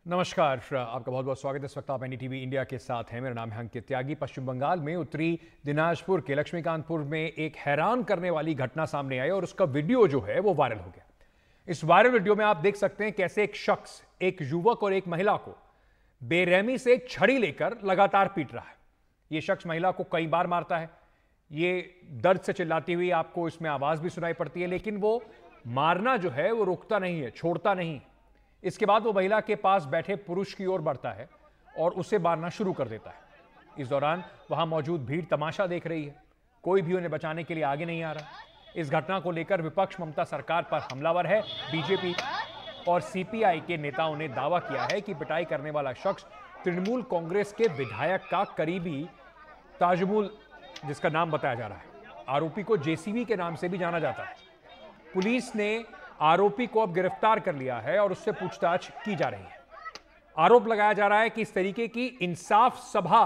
नमस्कार, आपका बहुत बहुत स्वागत है। इस वक्त आप एनडीटीवी इंडिया के साथ हैं। मेरा नाम है अंकित त्यागी। पश्चिम बंगाल में उत्तरी दिनाजपुर के लक्ष्मीकांतपुर में एक हैरान करने वाली घटना सामने आई और उसका वीडियो जो है वो वायरल हो गया। इस वायरल वीडियो में आप देख सकते हैं कैसे एक शख्स, एक युवक और एक महिला को बेरहमी से छड़ी लेकर लगातार पीट रहा है। यह शख्स महिला को कई बार मारता है। ये दर्द से चिल्लाती हुई आपको इसमें आवाज भी सुनाई पड़ती है, लेकिन वो मारना जो है वो रुकता नहीं है, छोड़ता नहीं है। इसके बाद वो महिला के पास बैठे पुरुष की ओर बढ़ता है और उसे मारना शुरू कर देता है। इस दौरान वहां मौजूद भीड़ तमाशा देख रही है। कोई भी उन्हें बचाने के लिए आगे नहीं आ रहा। इस घटना को लेकर विपक्ष ममता सरकार पर हमलावर है। बीजेपी और सीपीआई के नेताओं ने दावा किया है कि पिटाई करने वाला शख्स तृणमूल कांग्रेस के विधायक का करीबी ताजमुल, जिसका नाम बताया जा रहा है। आरोपी को जेसीबी के नाम से भी जाना जाता है। पुलिस ने आरोपी को अब गिरफ्तार कर लिया है और उससे पूछताछ की जा रही है। आरोप लगाया जा रहा है कि इस तरीके की इंसाफ सभा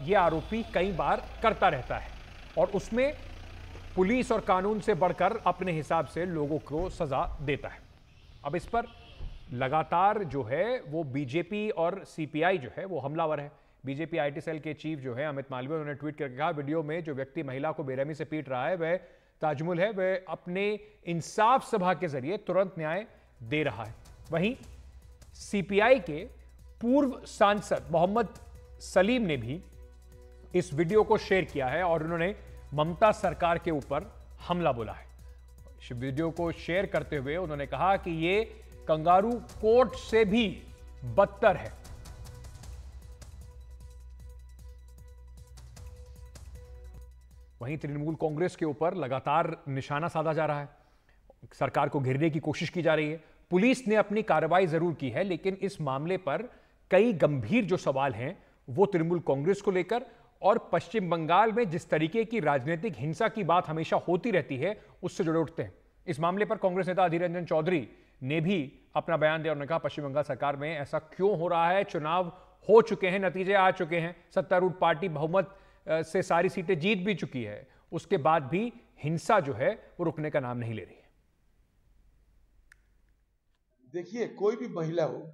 यह आरोपी कई बार करता रहता है और उसमें पुलिस और कानून से बढ़कर अपने हिसाब से लोगों को सजा देता है। अब इस पर लगातार जो है वो बीजेपी और सीपीआई जो है वो हमलावर है। बीजेपी आईटी सेल के चीफ जो है अमित मालवीय, उन्होंने ट्वीट करके कहा, वीडियो में जो व्यक्ति महिला को बेरहमी से पीट रहा है वह ताजमुल है, वह अपने इंसाफ सभा के जरिए तुरंत न्याय दे रहा है। वहीं सीपीआई के पूर्व सांसद मोहम्मद सलीम ने भी इस वीडियो को शेयर किया है और उन्होंने ममता सरकार के ऊपर हमला बोला है। इस वीडियो को शेयर करते हुए उन्होंने कहा कि यह कंगारू कोर्ट से भी बदतर है। वहीं तृणमूल कांग्रेस के ऊपर लगातार निशाना साधा जा रहा है। सरकार को घेरने की कोशिश की जा रही है। पुलिस ने अपनी कार्रवाई जरूर की है, लेकिन इस मामले पर कई गंभीर जो सवाल हैं वो तृणमूल कांग्रेस को लेकर और पश्चिम बंगाल में जिस तरीके की राजनीतिक हिंसा की बात हमेशा होती रहती है उससे जुड़े उठते हैं। इस मामले पर कांग्रेस नेता अधीर रंजन चौधरी ने भी अपना बयान दिया। उन्होंने कहा, पश्चिम बंगाल सरकार में ऐसा क्यों हो रहा है? चुनाव हो चुके हैं, नतीजे आ चुके हैं, सत्तारूढ़ पार्टी बहुमत से सारी सीटें जीत भी चुकी है, उसके बाद भी हिंसा जो है वो रुकने का नाम नहीं ले रही है। देखिए, कोई भी महिला हो,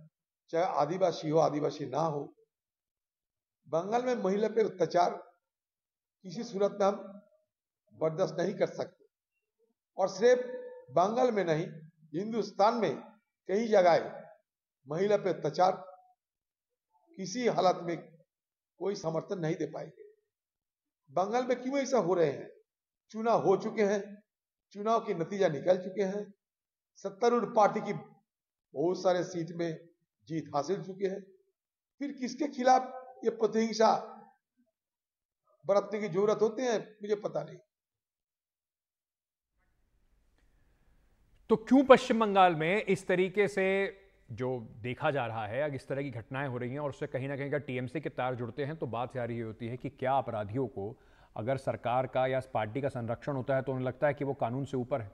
चाहे आदिवासी हो, आदिवासी ना हो, बंगाल में महिला पर अत्याचार किसी सूरत में हम बर्दाश्त नहीं कर सकते। और सिर्फ बंगाल में नहीं, हिंदुस्तान में कई जगह महिला पर अत्याचार किसी हालत में कोई समर्थन नहीं दे पाएंगे। बंगाल में क्यों ऐसा हो रहे हैं? चुनाव हो चुके हैं, चुनाव के नतीजा निकल चुके हैं, सत्तारूढ़ पार्टी की बहुत सारे सीट में जीत हासिल चुके हैं। फिर किसके खिलाफ ये प्रतिहिंसा बरतने की जरूरत होती है, मुझे पता नहीं। तो क्यों पश्चिम बंगाल में इस तरीके से जो देखा जा रहा है, अगर इस तरह की घटनाएं हो रही हैं और उससे कहीं ना कहीं अगर टीएमसी के तार जुड़ते हैं, तो बात सारी ये होती है कि क्या अपराधियों को अगर सरकार का या पार्टी का संरक्षण होता है तो उन्हें लगता है कि वो कानून से ऊपर है।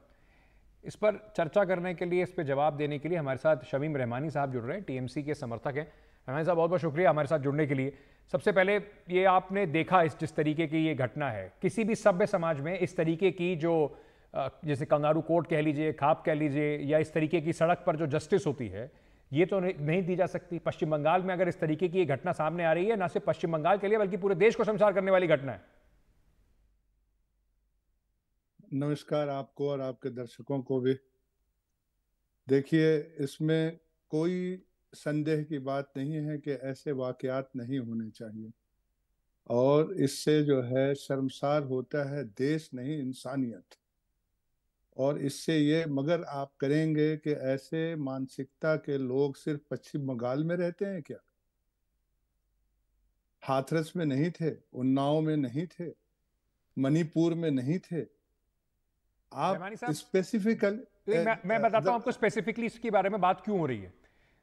इस पर चर्चा करने के लिए, इस पर जवाब देने के लिए हमारे साथ शमीम रहमानी साहब जुड़ रहे हैं, टीएमसी के समर्थक हैं। रहमानी साहब, बहुत बहुत शुक्रिया हमारे साथ जुड़ने के लिए। सबसे पहले ये आपने देखा इस जिस तरीके की ये घटना है, किसी भी सभ्य समाज में इस तरीके की जो जैसे कंगारू कोर्ट कह लीजिए, खाप कह लीजिए, या इस तरीके की सड़क पर जो जस्टिस होती है, ये तो नहीं दी जा सकती। पश्चिम बंगाल में अगर इस तरीके की घटना सामने आ रही है, ना सिर्फ पश्चिम बंगाल के लिए बल्कि पूरे देश को शर्मसार करने वाली घटना है। नमस्कार आपको और आपके दर्शकों को भी। देखिए, इसमें कोई संदेह की बात नहीं है कि ऐसे वाकयात नहीं होने चाहिए और इससे जो है शर्मसार होता है देश नहीं, इंसानियत। और इससे ये मगर आप करेंगे कि ऐसे मानसिकता के लोग सिर्फ पश्चिम बंगाल में रहते हैं क्या? हाथरस में नहीं थे, उन्नाव में नहीं थे, मणिपुर में नहीं थे? आप स्पेसिफिकली मैं बताता हूं आपको स्पेसिफिकली इसके बारे में बात क्यों हो रही है।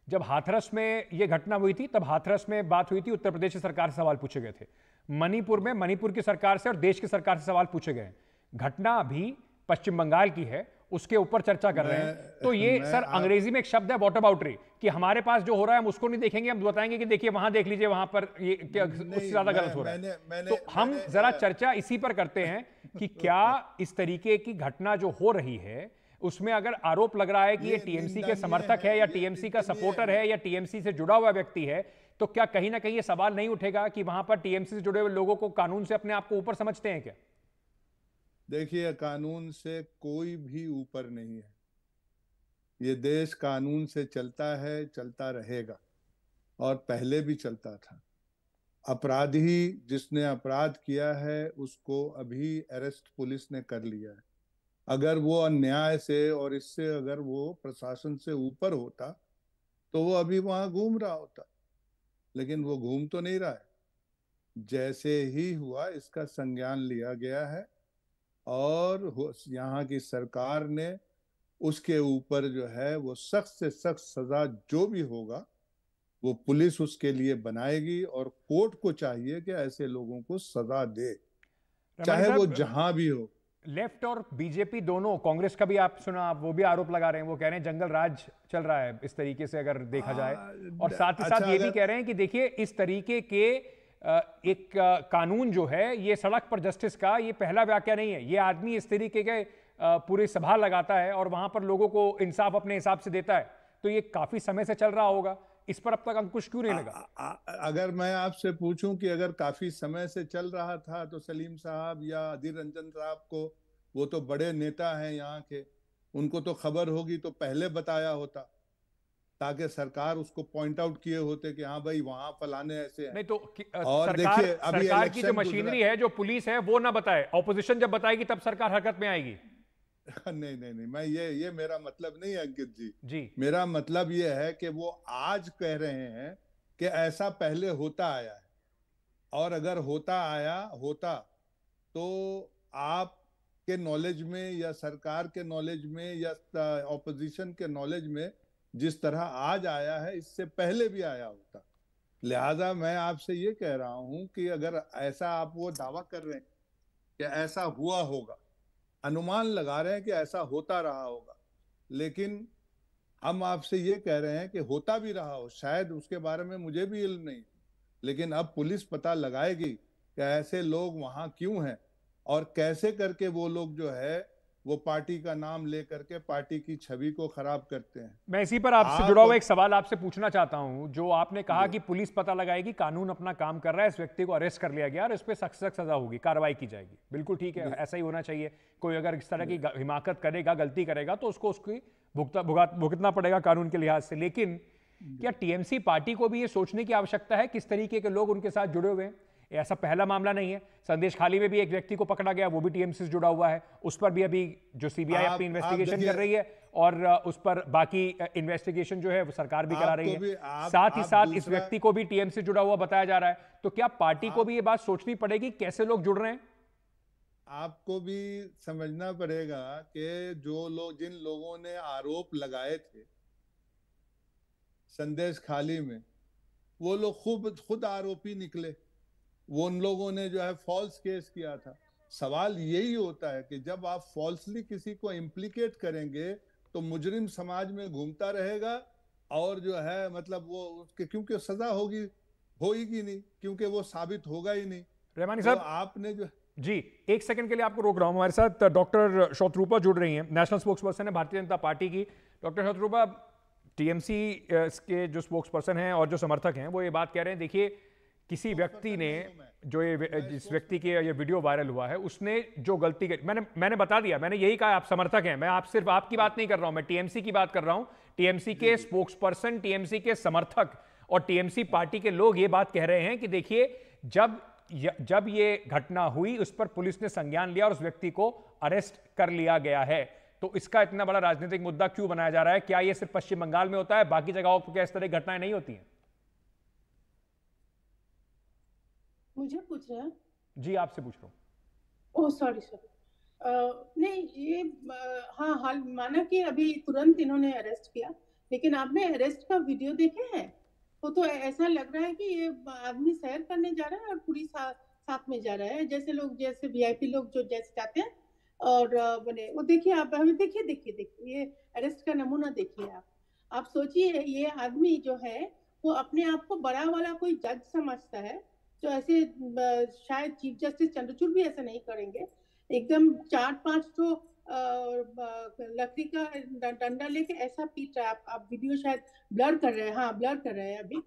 जब हाथरस में यह घटना हुई थी, तब हाथरस में बात हुई थी, उत्तर प्रदेश की सरकार से सवाल पूछे गए थे। मणिपुर में मणिपुर की सरकार से और देश की सरकार से सवाल पूछे गए। घटना अभी पश्चिम बंगाल की है, उसके ऊपर चर्चा कर रहे हैं। तो ये सर अंग्रेजी में एक शब्द है वॉटअबाउटरी, कि हमारे पास जो हो रहा है हम उसको नहीं देखेंगे, हम बताएंगे कि देखिए वहां देख लीजिए, वहां पर ये उससे ज्यादा गलत हो रहा है। तो हम जरा चर्चा इसी पर करते हैं कि क्या इस तरीके की घटना जो हो रही है उसमें अगर आरोप लग रहा है कि ये टीएमसी के समर्थक है या टीएमसी का सपोर्टर है या टीएमसी से जुड़ा हुआ व्यक्ति है, तो क्या कहीं ना कहीं ये सवाल नहीं उठेगा कि वहां पर टीएमसी से जुड़े हुए लोगों को कानून से अपने आप को ऊपर समझते हैं क्या? देखिए, कानून से कोई भी ऊपर नहीं है। ये देश कानून से चलता है, चलता रहेगा, और पहले भी चलता था। अपराधी जिसने अपराध किया है उसको अभी अरेस्ट पुलिस ने कर लिया है। अगर वो अन्याय से और इससे अगर वो प्रशासन से ऊपर होता तो वो अभी वहां घूम रहा होता, लेकिन वो घूम तो नहीं रहा है। जैसे ही हुआ इसका संज्ञान लिया गया है और यहाँ की सरकार ने उसके ऊपर जो है वो सख्त से सख्त सजा जो भी होगा वो पुलिस उसके लिए बनाएगी, और कोर्ट को चाहिए कि ऐसे लोगों को सजा दे, चाहे वो जहां भी हो। लेफ्ट और बीजेपी दोनों, कांग्रेस का भी आप सुना, वो भी आरोप लगा रहे हैं, वो कह रहे हैं जंगल राज चल रहा है इस तरीके से अगर देखा जाए, और साथ ही साथ ये भी कह रहे हैं कि देखिए इस तरीके के एक कानून जो है ये सड़क पर जस्टिस का ये पहला वाकया नहीं है। ये आदमी इस तरीके के पूरी सभा लगाता है और वहां पर लोगों को इंसाफ अपने हिसाब से देता है, तो ये काफी समय से चल रहा होगा, इस पर अब तक अंकुश क्यों नहीं लगा? अगर मैं आपसे पूछूं कि अगर काफी समय से चल रहा था तो सलीम साहब या अधीर रंजन साहब को, वो तो बड़े नेता हैं यहाँ के, उनको तो खबर होगी तो पहले बताया होता, ताकि सरकार उसको पॉइंट आउट किए होते कि हाँ भाई वहां फलाने ऐसे हैं। नहीं तो और देखिए अभी सरकार की जो मशीनरी है, जो पुलिस है, वो ना बताए, ऑपोजिशन जब बताएगी तब सरकार हरकत में आएगी। नहीं नहीं नहीं, मैं ये मेरा मतलब नहीं है अंकित जी। मेरा मतलब ये है कि वो आज कह रहे हैं कि ऐसा पहले होता आया है, और अगर होता तो आपके नॉलेज में या सरकार के नॉलेज में या ऑपोजिशन के नॉलेज में जिस तरह आज आया है इससे पहले भी आया होता। लिहाजा मैं आपसे ये कह रहा हूं कि अगर ऐसा आप वो दावा कर रहे हैं कि ऐसा हुआ होगा, अनुमान लगा रहे हैं कि ऐसा होता रहा होगा, लेकिन हम आपसे ये कह रहे हैं कि होता भी रहा हो, शायद उसके बारे में मुझे भी इल्म नहीं, लेकिन अब पुलिस पता लगाएगी कि ऐसे लोग वहां क्यों हैं और कैसे करके वो लोग जो है वो पार्टी का नाम लेकर के पार्टी की छवि को खराब करते हैं। मैं इसी पर आपसे जुड़ा हुआ एक सवाल आपसे पूछना चाहता हूं। जो आपने कहा कि पुलिस पता लगाएगी, कानून अपना काम कर रहा है, इस व्यक्ति को अरेस्ट कर लिया गया और इस पर सख्त सख्त सजा होगी, कार्रवाई की जाएगी, बिल्कुल ठीक है, ऐसा ही होना चाहिए। कोई अगर इस तरह की हिमाकत करेगा, गलती करेगा, तो उसको उसकी भुगतना पड़ेगा कानून के लिहाज से। लेकिन क्या टीएमसी पार्टी को भी ये सोचने की आवश्यकता है किस तरीके के लोग उनके साथ जुड़े हुए हैं? ऐसा पहला मामला नहीं है। संदेश खाली में भी एक व्यक्ति को पकड़ा गया, वो भी टीएमसी से जुड़ा हुआ है, उस पर भी अभी जो सीबीआई अपनी इन्वेस्टिगेशन कर रही है, और उस पर बाकी इन्वेस्टिगेशन जो है वो सरकार भी करा रही है। साथ ही साथ इस व्यक्ति को भी टीएमसी जुड़ा हुआ बताया जा रहा है। तो क्या पार्टी को भी ये बात सोचनी पड़ेगी कैसे लोग जुड़ रहे हैं? आपको भी समझना पड़ेगा कि जिन लोगों ने आरोप लगाए थे संदेश खाली में, वो लोग खुद आरोपी निकले। वो उन लोगों ने जो है फॉल्स केस किया था। सवाल यही होता है कि जब आप फॉल्सली किसी को इम्प्लीकेट करेंगे तो मुजरिम समाज में घूमता रहेगा, और जो है मतलब वो उसके क्योंकि सजा होगी नहीं, क्योंकि वो साबित होगा ही नहीं। रहमानी साहब, आपने जो जी, एक सेकंड के लिए आपको रोक रहा हूं। हमारे साथ डॉक्टर शोत्रूपा जुड़ रही हैं, नेशनल स्पोक्स पर्सन है भारतीय जनता पार्टी की। डॉक्टर शोत्रूपा, टीएमसी के जो स्पोक्स पर्सन हैं और जो समर्थक हैं वो ये बात कह रहे हैं, देखिए किसी व्यक्ति ने जो जिस व्यक्ति के ये वीडियो वायरल हुआ है उसने जो गलती की, मैंने बता दिया, मैंने यही कहा आप समर्थक हैं, मैं आप सिर्फ आपकी बात नहीं कर रहा हूं, मैं टीएमसी की बात कर रहा हूं। टीएमसी के स्पोक्स पर्सन, टीएमसी के समर्थक और टीएमसी पार्टी के लोग ये बात कह रहे हैं कि देखिए जब ये घटना हुई उस पर पुलिस ने संज्ञान लिया और उस व्यक्ति को अरेस्ट कर लिया गया है, तो इसका इतना बड़ा राजनीतिक मुद्दा क्यों बनाया जा रहा है? क्या ये सिर्फ पश्चिम बंगाल में होता है, बाकी जगहों पर क्या इस तरह की घटनाएं नहीं होती हैं? मुझे पूछ रहे हैं? जी, आपसे पूछ रहा हूँ। ओह सॉरी नहीं, ये हाँ, हाल माना कि अभी तुरंत इन्होंने अरेस्ट किया, लेकिन आपने अरेस्ट का वीडियो देखे हैं? वो तो ऐसा लग रहा है कि ये आदमी सैर करने जा रहा है और पूरी साथ में जा रहा है, जैसे वीआईपी लोग जो जैसे जाते हैं। और बने वो देखिए, आप हमें देखिए ये अरेस्ट का नमूना देखिए। आप सोचिए, ये आदमी जो है वो अपने आप को बड़ा वाला कोई जज समझता है, जो ऐसे शायद चीफ जस्टिस चंद्रचूड़ भी ऐसा नहीं करेंगे। एकदम 4-5 तो लकड़ी का डंडा लेके ऐसा पीट रहा है। आप वीडियो शायद ब्लर कर रहे हैं, हाँ ब्लर कर रहे हैं अभी।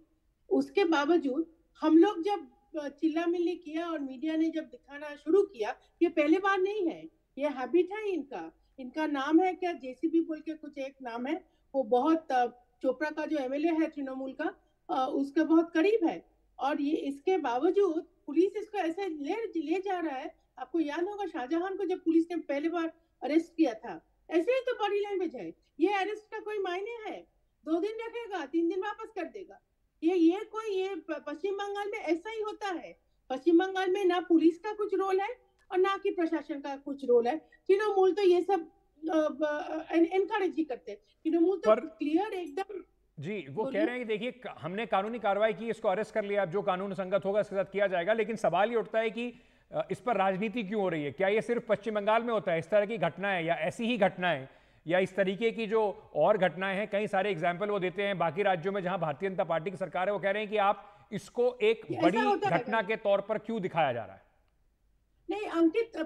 उसके बावजूद हम लोग जब चिल्ला मिल्ली किया और मीडिया ने जब दिखाना शुरू किया, ये पहले बार नहीं है, ये हैबिट है इनका। इनका नाम है क्या, जेसीबी बोल के कुछ एक नाम है, वो बहुत चोपड़ा का जो एमएलए है तृणमूल का, उसका बहुत करीब है। और ये इसके बावजूद पुलिस इसको ऐसे ले जा रहा है। आपको याद होगा शाहजहां को जब पुलिस ने पहले बार अरेस्ट किया था, ऐसे ही तो बॉडी लैंग्वेज है। ये अरेस्ट का कोई मायने है? 2 दिन रखेगा, 3 दिन वापस कर देगा। ये पश्चिम बंगाल में ऐसा ही होता है। पश्चिम बंगाल में ना पुलिस का कुछ रोल है और ना कि प्रशासन का कुछ रोल है। तृणमूल तो ये सब एनकरेज ही करते हैं। तृणमूल तो क्लियर एकदम। जी, वो कह रहे हैं कि देखिए हमने कानूनी कार्रवाई की, इसको अरेस्ट कर लिया, अब जो कानून संगत होगा इसके साथ किया जाएगा। लेकिन सवाल ये उठता है कि इस पर राजनीति क्यों हो रही है? क्या ये सिर्फ पश्चिम बंगाल में होता है इस तरह की घटनाएं, या ऐसी ही घटनाएं, या इस तरीके की जो और घटनाएं हैं? कई सारे एग्जाम्पल वो देते हैं बाकी राज्यों में जहां भारतीय जनता पार्टी की सरकार है। वो कह रहे हैं कि आप इसको एक बड़ी घटना के तौर पर क्यों दिखाया जा रहा है? नहीं अंकित,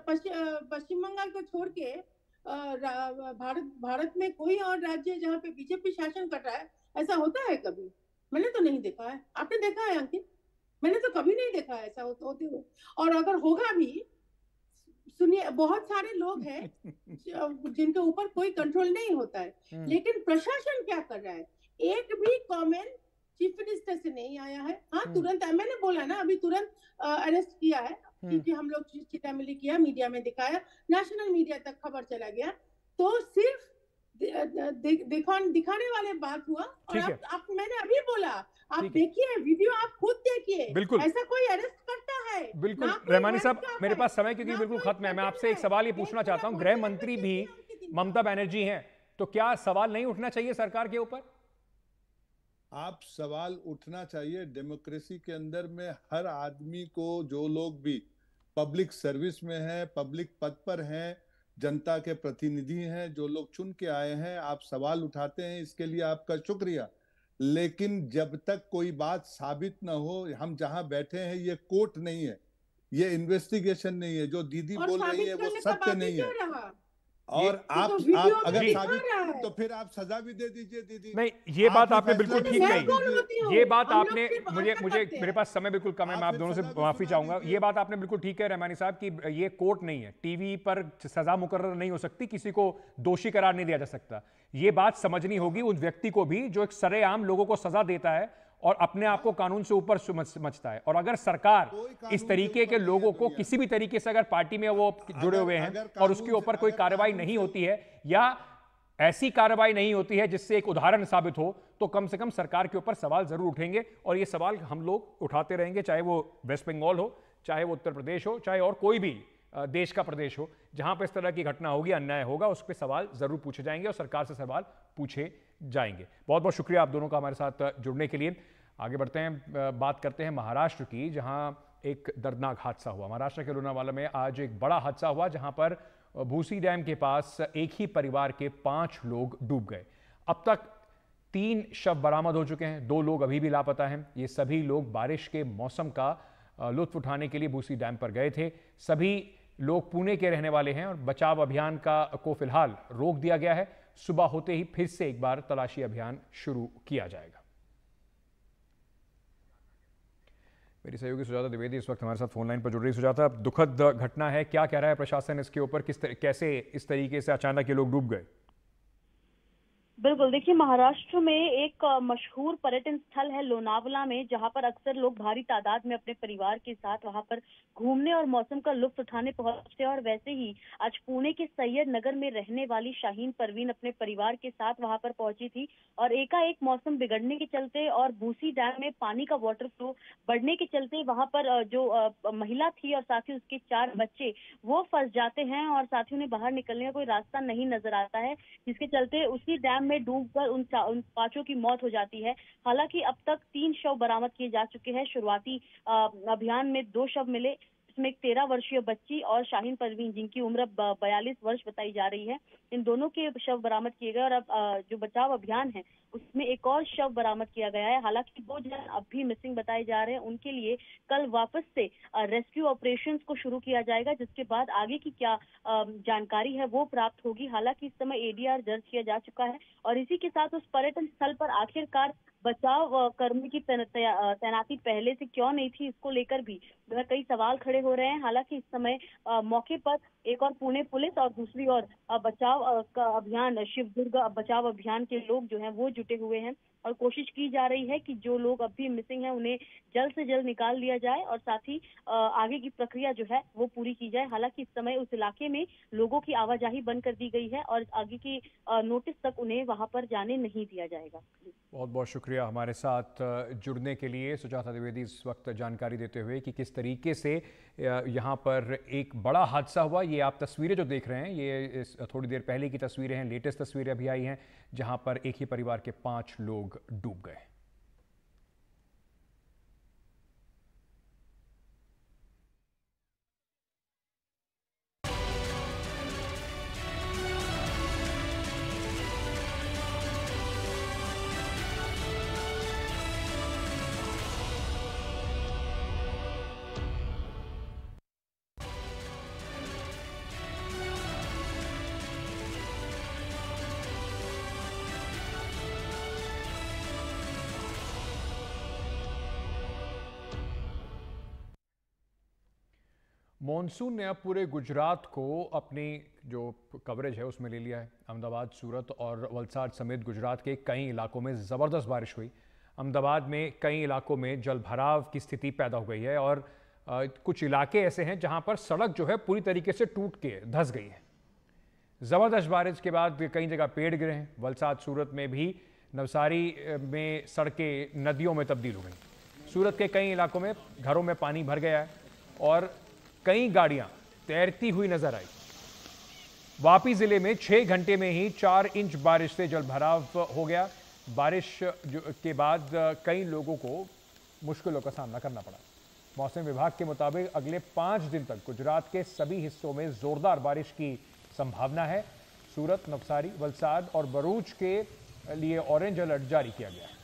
पश्चिम बंगाल को छोड़ के भारत में कोई और राज्य जहाँ पे बीजेपी शासन कर रहा है, ऐसा होता है कभी? मैंने तो नहीं देखा है। आपने देखा है अंकित? मैंने तो कभी नहीं देखा ऐसा होते हुए। और अगर होगा भी, सुनिए, बहुत सारे लोग हैं जिनके ऊपर कोई कंट्रोल नहीं होता है। लेकिन प्रशासन क्या कर रहा है? एक भी कमेंट चीफ मिनिस्टर से नहीं आया है। हाँ, तुरंत मैंने बोला ना, अभी तुरंत अरेस्ट किया है, क्योंकि हम लोग चिटामिली किया, मीडिया में दिखाया, नेशनल मीडिया तक खबर चला गया। तो सिर्फ दिखाने वाले बात हुआ। और आप मैंने अभी बोला, आप देखिए वीडियो, आप खुद देखिए। बिल्कुल ऐसा कोई अरेस्ट करता है? बिल्कुल रहमानी साहब, मेरे पास समय क्योंकि बिल्कुल खत्म है, मैं आपसे एक सवाल ये पूछना चाहता हूं। गृह मंत्री भी ममता बनर्जी हैं, तो क्या सवाल नहीं उठना चाहिए सरकार के ऊपर? आप सवाल उठना चाहिए। डेमोक्रेसी के अंदर में हर आदमी को, जो लोग भी पब्लिक सर्विस में है, पब्लिक पद पर हैं, जनता के प्रतिनिधि हैं, जो लोग चुन के आए हैं, आप सवाल उठाते हैं, इसके लिए आपका शुक्रिया। लेकिन जब तक कोई बात साबित ना हो, हम जहां बैठे हैं ये कोर्ट नहीं है, ये इन्वेस्टिगेशन नहीं है, जो दीदी बोल रही है वो सत्य नहीं है। और आप अगर साबित, तो फिर आप सजा भी दे दीजिए दीदी। नहीं, ये बात आपने बिल्कुल ठीक नहीं, ये बात आपने मुझे मेरे पास समय बिल्कुल कम है, मैं आप दोनों से माफी चाहूंगा। ये बात आपने बिल्कुल ठीक है रहमानी साहब कि ये कोर्ट नहीं है, टीवी पर सजा मुकर्रर नहीं हो सकती, किसी को दोषी करार नहीं दिया जा सकता। ये बात समझनी होगी उस व्यक्ति को भी जो एक सरेआम लोगों को सजा देता है और अपने आप को कानून से ऊपर समझता है। और अगर सरकार इस तरीके के लोगों को किसी भी तरीके से, अगर पार्टी में वो जुड़े हुए हैं और उसके ऊपर कोई कार्रवाई नहीं होती है, या ऐसी कार्रवाई नहीं होती है जिससे एक उदाहरण साबित हो, तो कम से कम सरकार के ऊपर सवाल जरूर उठेंगे। और ये सवाल हम लोग उठाते रहेंगे, चाहे वो वेस्ट बंगाल हो, चाहे वो उत्तर प्रदेश हो, चाहे और कोई भी देश का प्रदेश हो, जहां पर इस तरह की घटना होगी, अन्याय होगा, उस पर सवाल जरूर पूछे जाएंगे और सरकार से सवाल पूछे जाएंगे। बहुत बहुत शुक्रिया आप दोनों का हमारे साथ जुड़ने के लिए। आगे बढ़ते हैं, बात करते हैं महाराष्ट्र की, जहां एक दर्दनाक हादसा हुआ। महाराष्ट्र के लोनावाला में आज एक बड़ा हादसा हुआ, जहां पर भूसी डैम के पास एक ही परिवार के 5 लोग डूब गए। अब तक 3 शव बरामद हो चुके हैं, 2 लोग अभी भी लापता हैं। ये सभी लोग बारिश के मौसम का लुत्फ उठाने के लिए भूसी डैम पर गए थे। सभी लोग पुणे के रहने वाले हैं और बचाव अभियान को फिलहाल रोक दिया गया है। सुबह होते ही फिर से एक बार तलाशी अभियान शुरू किया जाएगा। मेरी सहयोगी सुजाता द्विवेदी इस वक्त हमारे साथ फोन लाइन पर जुड़ रही। सुजाता, दुखद घटना है, क्या कह रहा है प्रशासन इसके ऊपर? कैसे इस तरीके से अचानक ये लोग डूब गए? बिल्कुल, देखिए महाराष्ट्र में एक मशहूर पर्यटन स्थल है लोनावला में, जहां पर अक्सर लोग भारी तादाद में अपने परिवार के साथ वहां पर घूमने और मौसम का लुत्फ उठाने पहुंचते हैं। और वैसे ही आज पुणे के सैयद नगर में रहने वाली शाहीन परवीन अपने परिवार के साथ वहां पर पहुंची थी और एकाएक मौसम बिगड़ने के चलते और भूसी डैम में पानी का वाटर फ्लो बढ़ने के चलते वहां पर जो महिला थी और साथ ही उसके 4 बच्चे वो फंस जाते हैं और साथ ही उन्हें बाहर निकलने का कोई रास्ता नहीं नजर आता है, जिसके चलते उसी डैम में डूबकर उन 5 की मौत हो जाती है। हालांकि अब तक 3 शव बरामद किए जा चुके हैं। शुरुआती अभियान में 2 शव मिले, जिसमें एक 13 वर्षीय बच्ची और शाहीन परवीन जिनकी उम्र 42 वर्ष बताई जा रही है, इन दोनों के शव बरामद किए गए। और अब जो बचाव अभियान है उसमें एक और शव बरामद किया गया है। हालांकि 2 जन अब भी मिसिंग बताए जा रहे हैं, उनके लिए कल वापस से रेस्क्यू ऑपरेशंस को शुरू किया जाएगा, जिसके बाद आगे की क्या जानकारी है वो प्राप्त होगी। हालांकि इस समय एडीआर दर्ज किया जा चुका है और इसी के साथ उस पर्यटन स्थल पर आखिरकार बचाव कर्मी की तैनाती पहले से क्यों नहीं थी, इसको लेकर भी कई सवाल खड़े हो रहे हैं। हालांकि इस समय मौके पर एक और पुणे पुलिस और दूसरी ओर बचाव का अभियान, शिवदुर्ग बचाव अभियान के लोग जो हैं वो जुटे हुए हैं और कोशिश की जा रही है कि जो लोग अभी मिसिंग हैं उन्हें जल्द से जल्द निकाल लिया जाए और साथ ही आगे की प्रक्रिया जो है वो पूरी की जाए। हालांकि इस समय उस इलाके में लोगों की आवाजाही बंद कर दी गई है और आगे की नोटिस तक उन्हें वहां पर जाने नहीं दिया जाएगा। बहुत बहुत शुक्रिया हमारे साथ जुड़ने के लिए सुजाता द्विवेदी, इस वक्त जानकारी देते हुए कि किस तरीके से यहाँ पर एक बड़ा हादसा हुआ। ये आप तस्वीरें जो देख रहे हैं ये थोड़ी देर पहले की तस्वीरें हैं, लेटेस्ट तस्वीरें अभी आई हैं जहाँ पर एक ही परिवार के 5 लोग डूब गए। मॉनसून ने अब पूरे गुजरात को अपनी जो कवरेज है उसमें ले लिया है। अहमदाबाद, सूरत और वलसाड समेत गुजरात के कई इलाकों में ज़बरदस्त बारिश हुई। अहमदाबाद में कई इलाकों में जलभराव की स्थिति पैदा हो गई है और कुछ इलाके ऐसे हैं जहां पर सड़क जो है पूरी तरीके से टूट के धंस गई है। ज़बरदस्त बारिश के बाद कई जगह पेड़ गिरे हैं। वलसाड, सूरत में भी नवसारी में सड़कें नदियों में तब्दील हो गई। सूरत के कई इलाकों में घरों में पानी भर गया है और कई गाड़ियां तैरती हुई नजर आई। वापी जिले में 6 घंटे में ही 4 इंच बारिश से जलभराव हो गया। बारिश के बाद कई लोगों को मुश्किलों का सामना करना पड़ा। मौसम विभाग के मुताबिक अगले 5 दिन तक गुजरात के सभी हिस्सों में जोरदार बारिश की संभावना है। सूरत, नवसारी, वलसाड और भरूच के लिए ऑरेंज अलर्ट जारी किया गया है।